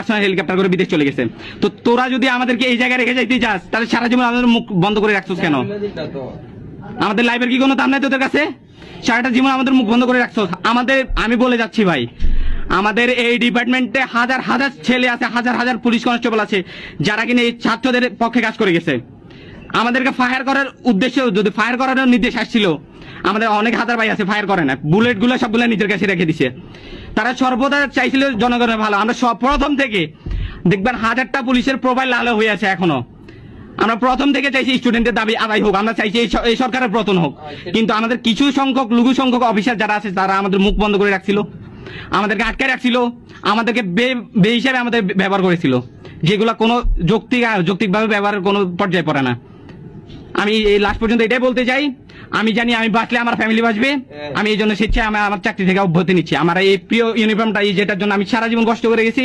Personal helicopter করে বিদেশ চলে গেছে। তো তোরা যদি আমাদেরকে এই জায়গায় রেখে যাইতে চাস তাহলে সারা জীবন আমাদের মুখ বন্ধ করে রাখছিস কেন? আমাদের লাইফের কি কোনো দাম নাই তোদের কাছে? সারাটা জীবন আমাদের মুখ বন্ধ করে রাখছো। আমি বলে যাচ্ছি ভাই, আমাদের এই ডিপার্টমেন্টে হাজার হাজার ছেলে আছে, হাজার হাজার পুলিশ কনস্টেবল আছে যারা কিনা এই ছাত্রদের পক্ষে কাজ করে গেছে। আমাদেরকে ফায়ার করার উদ্দেশ্যে, যদি ফায়ার করার নির্দেশ আসছিল, আমাদের অনেক হাজার ভাই আছে ফায়ার করে না, বুলেট গুলো সবগুলো নিজের কাছে রেখে দিছে। তারা সর্বদা চাইছিল জনগণের ভালো। আমরা সব প্রথম থেকে দেখবেন হাজারটা পুলিশের প্রোফাইল লাল হয়ে আছে এখনো। আমরা প্রথম থেকে চাইছি স্টুডেন্টের দাবি আদায় হোক, আমরা চাইছি এই সরকারের পতন হোক। কিন্তু আমাদের কিছু সংখ্যক লঘু সংখ্যক অফিসার যারা আছে তারা আমাদের মুখ বন্ধ করে রাখছিল, আমাদেরকে আটকে রাখছিল, আমাদেরকে বে হিসাবে আমাদের ব্যবহার করেছিল, যেগুলো কোনো যৌক্তিকভাবে ব্যবহারের কোনো পর্যায়ে পড়ে না। আমি এই লাস্ট পর্যন্ত এটাই বলতে চাই, আমি জানি আমি বাঁচলে আমার ফ্যামিলি বাঁচবে। আমি এই জন্য স্বেচ্ছায় আমার চাকরি থেকে অব্যাহতি নিচ্ছি। আমার এই প্রিয় ইউনিফর্মটা, যেটার জন্য আমি সারা জীবন কষ্ট করে গেছি।